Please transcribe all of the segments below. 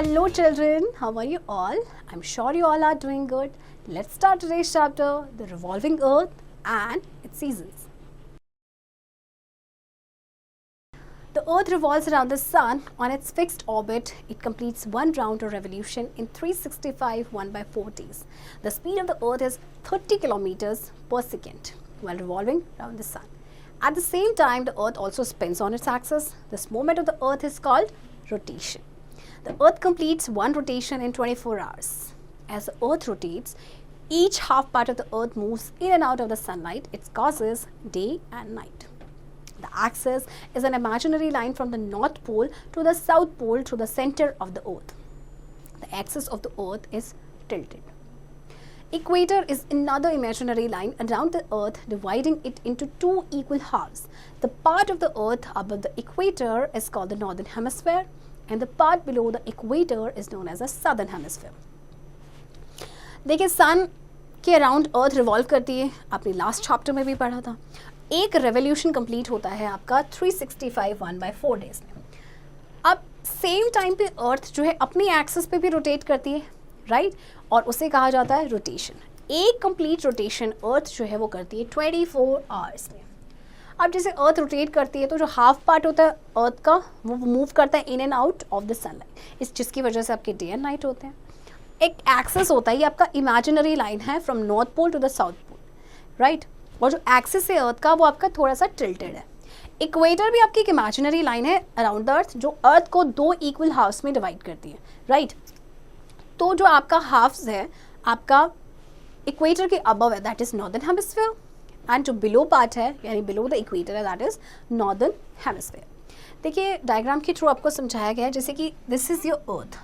Hello children, how are you all? I'm sure you all are doing good. Let's start today's chapter, the revolving earth and its seasons. The earth revolves around the sun on its fixed orbit. It completes one round or revolution in 365 1/4 days. The speed of the earth is 30 kilometers per second while revolving around the sun. At the same time, the earth also spins on its axis. This movement of the earth is called rotation. The earth completes one rotation in 24 hours. As the earth rotates, each half part of the earth moves in and out of the sunlight. It causes day and night. The axis is an imaginary line from the North Pole to the South Pole to the center of the earth. The axis of the earth is tilted. Equator is another imaginary line around the earth, dividing it into two equal halves. The part of the earth above the equator is called the northern hemisphere, and the part below the equator is known as the southern hemisphere. देखिए, सन के around अर्थ revolve करती है, आपने last chapter में भी पढ़ा था. एक रेवोल्यूशन कंप्लीट होता है आपका 365 1/4 डेज में. अब सेम टाइम पे अर्थ जो है अपनी एक्सिस पे भी रोटेट करती है, राइट, और उसे कहा जाता है रोटेशन. एक कंप्लीट रोटेशन अर्थ जो है वो करती है 24 आवर्स में. अब जैसे अर्थ रोटेट करती है तो जो हाफ पार्ट होता है अर्थ का वो मूव करता है in and out of the sunlight, इस जिसकी वजह से आपके डे एंड नाइट होते हैं. एक एक्सिस होता है, ये आपका इमेजिनरी लाइन है from north pole to the south pole, right, और जो एक्सिस है अर्थ का वो आपका थोड़ा सा टिल्टेड है. इक्वेटर भी आपकी एक इमेजिनरी लाइन है अराउंड द अर्थ जो अर्थ को दो इक्वल हाफ्स में डिवाइड करती है, राइट. तो जो आपका हाफ्स है आपका इक्वेटर के अबव है, that is northern hemisphere, and जो बिलो पार्ट है यानी बिलो द इक्वेटर है, दैट इज नॉर्दर्न हेमिस्फीयर. देखिए, डायग्राम के थ्रू आपको समझाया गया है जैसे कि this is your earth,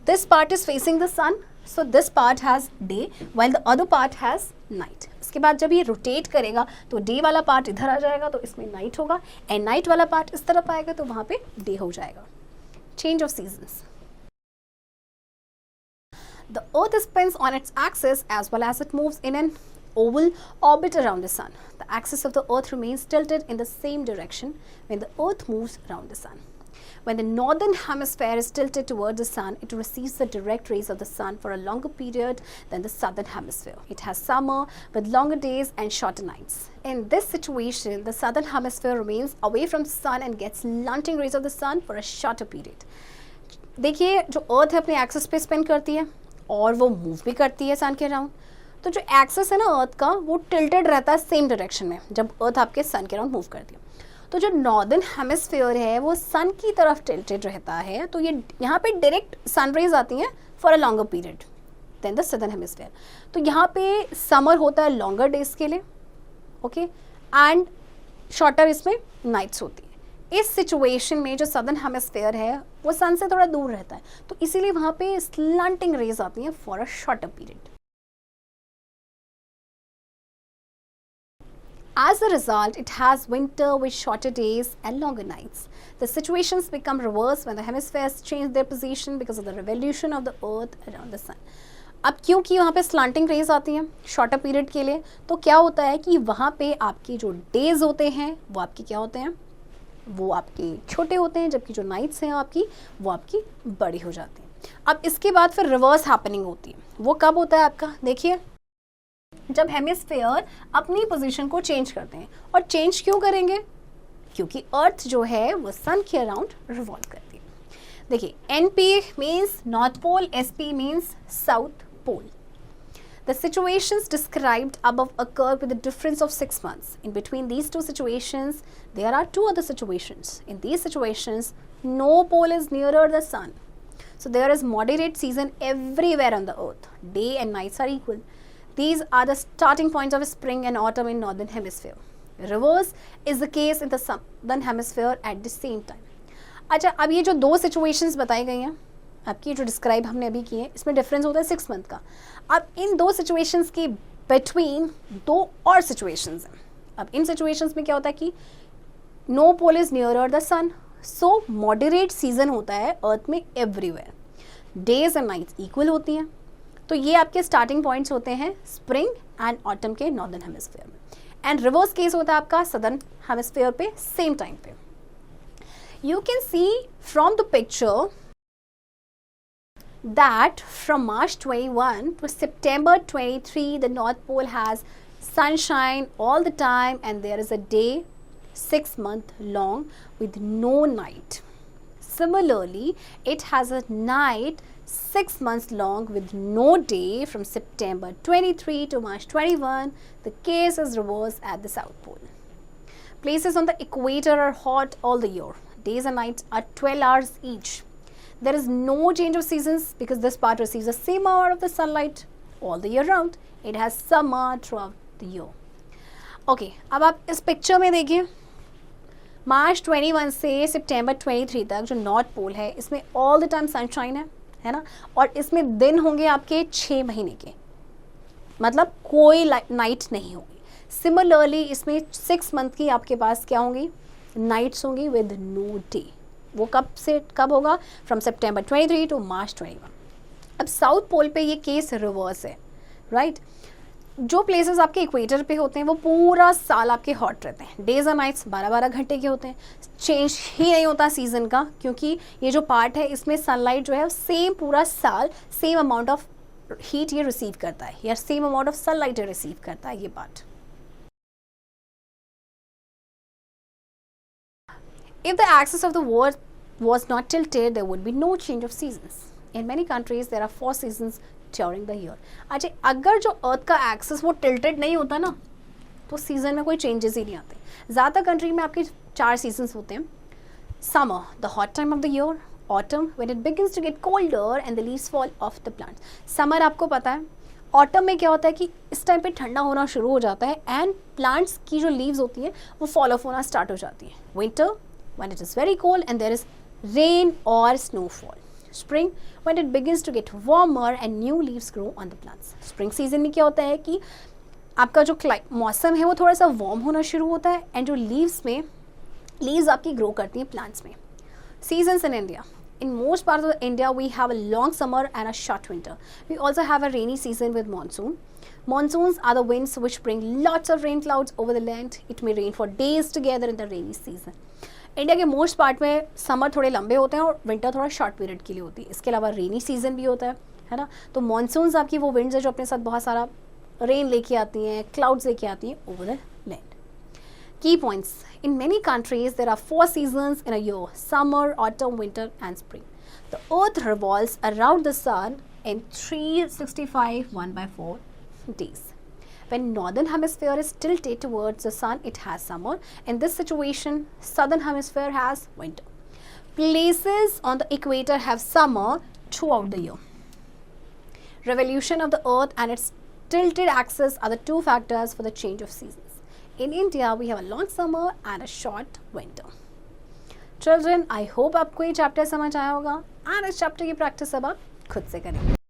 this part is facing the sun, so this part has day while the other part has night. इसके बाद जब ये रोटेट करेगा तो डे वाला पार्ट इधर आ जाएगा तो इसमें नाइट होगा, एंड नाइट वाला पार्ट इस तरफ आएगा तो वहाँ पे डे हो जाएगा. Change of seasons. The earth spins on its axis as well as it moves in an oval orbit around the sun. The axis of the earth remains tilted in the same direction when the earth moves around the sun. When the northern hemisphere is tilted towards the sun, it receives the direct rays of the sun for a longer period than the southern hemisphere. It has summer with longer days and shorter nights. In this situation, the southern hemisphere remains away from the sun and gets slanting rays of the sun for a shorter period. देखिए, जो अर्थ है अपने axis पे spin करती है और वो move भी करती है सन के अराउंड. तो जो एक्सिस है ना अर्थ का वो टिल्टेड रहता है सेम डायरेक्शन में जब अर्थ आपके सन के अराउंड मूव करती है. तो जो नॉर्दर्न हेमिस्फीयर है वो सन की तरफ टिल्टेड रहता है, तो ये यहाँ पे डायरेक्ट सन रेज आती हैं for a longer period than the southern hemisphere. तो यहाँ पे समर होता है लॉन्गर डेज के लिए, ओके, एंड शॉर्टर इसमें नाइट्स होती है. इस सिचुएशन में जो सदर्न हेमिस्फीयर है वो सन से थोड़ा दूर रहता है, तो इसीलिए वहाँ पे स्लैंटिंग रेज आती हैं for a shorter period. As a result, it has winter with shorter days and longer nights. The situations become reversed when the hemispheres change their position because of the revolution of the earth around the sun. अब क्योंकि वहाँ पे slanting raise आती हैं shorter period के लिए, तो क्या होता है कि वहाँ पे आपके जो डेज होते हैं वो आपके क्या होते हैं, वो आपके छोटे होते हैं, जबकि जो नाइट्स हैं आपकी वो आपकी बड़ी हो जाती हैं. अब इसके बाद फिर रिवर्स हैपनिंग होती है. वो कब होता है आपका, देखिए, जब हेमिस्फीयर अपनी पोजीशन को चेंज करते हैं. और चेंज क्यों करेंगे, क्योंकि अर्थ जो है वो सन के अराउंड रिवॉल्व करती है. देखिए, NP means north pole, SP means south pole. The situations described above occur with a difference of 6 months. In between these two situations, there are two other situations. In these situations, no pole is nearer the sun. So there is moderate season everywhere on the earth. Day and nights are equal. These are the starting points of spring and autumn in northern hemisphere. Reverse is the case in the southern hemisphere at the same time. अच्छा, अब ये जो दो situations बताई गई हैं आपकी, जो डिस्क्राइब हमने अभी की है, इसमें डिफरेंस होता है 6 मंथ का. अब इन दो सिचुएशंस के बिटवीन दो और सिचुएशंस हैं. अब इन सिचुएशंस में क्या होता है कि no pole is nearer the sun, so moderate season होता है अर्थ में everywhere. Days and nights equal होती हैं. तो ये आपके स्टार्टिंग पॉइंट्स होते हैं स्प्रिंग एंड ऑटम के नॉर्दर्न हेमिस्फीयर में. एंड रिवर्स केस होता है आपका सदर्न हेमिस्फीयर पे सेम टाइम पे. You can see from the picture that from March 21 to September 23, the North Pole has sunshine all the time and there is a day 6 months long with no night. Similarly, it has a night 6 months long with no day from September 23 to March 21. The case is reversed at the South Pole. Places on the equator are hot all the year. Days and nights are 12 hours each. There is no change of seasons because this part receives the same amount of the sunlight all the year round. It has summer throughout the year. Okay, अब आप इस picture में देखिए, मार्च 21 से सितंबर 23 तक जो north pole है इसमें ऑल द टाइम सनशाइन है ना, और इसमें दिन होंगे आपके 6 महीने के, मतलब कोई नाइट नहीं होगी. सिमिलरली इसमें 6 मंथ की आपके पास क्या होंगी, नाइट्स होंगी विद नो डे. वो कब से कब होगा, फ्रॉम सितंबर 23 टू मार्च 21. अब साउथ पोल पे ये केस रिवर्स है, राइट. जो प्लेसेस आपके इक्वेटर पे होते हैं वो पूरा साल आपके हॉट रहते हैं. डेज और नाइट्स 12-12 घंटे के होते हैं. चेंज ही नहीं होता सीज़न का, क्योंकि ये जो पार्ट है इसमें सनलाइट जो है सेम पूरा साल सेम अमाउंट ऑफ हीट ये रिसीव करता है, या सेम अमाउंट ऑफ सनलाइट ये रिसीव करता है, ये part. If the axis of the earth was not tilted, there would be no change of seasons. In many countries, there are 4 seasons during the year. अच्छा, अगर जो अर्थ का axis वो tilted नहीं होता ना, तो सीजन में कोई चेंजेस ही नहीं आते. ज़्यादातर कंट्री में आपके 4 सीजन्स होते हैं. Summer, the hot time of the year. Autumn, when it begins to get colder and the leaves fall off the plants. Summer आपको पता है. ऑटम में क्या होता है कि इस टाइम पे ठंडा होना शुरू हो जाता है एंड प्लांट्स की जो लीव्स होती हैं वो फॉल ऑफ होना स्टार्ट हो जाती हैं. Winter, when it is very cold and there is rain or snowfall. Spring, when it begins to get warmer and new leaves grow on the plants. Spring season में क्या होता है कि आपका जो मौसम है वो थोड़ा सा वार्म होना शुरू होता है एंड जो लीव्स आपकी ग्रो करती हैं प्लांट्स में. Seasons in India. In most parts of India, we have a long summer and a short winter. We also have a rainy season with monsoon. Monsoons are the winds which bring lots of rain clouds over the land. It may rain for days together in the rainy season. India के most part में summer थोड़े लंबे होते हैं और winter थोड़ा short period के लिए होती है. इसके अलावा रेनी सीजन भी होता है ना. तो मॉनसून्स आपकी वो विंड्स है जो अपने साथ बहुत सारा रेन लेके आती हैं, क्लाउड्स लेके आती हैं over the land. Key points, in many countries there are 4 seasons in a year, summer, autumn, winter and spring. The earth revolves around the sun in 365 1/4 days. When northern hemisphere is tilted towards the sun, it has summer. In this situation, southern hemisphere has winter. Places on the equator have summer throughout the year. Revolution of the earth and its tilted axis are the 2 factors for the change of seasons. In India, we have a long summer and a short winter. Children, I hope आपको ये chapter समझ आया होगा and इस chapter की practice अब आप खुद से करेंगे.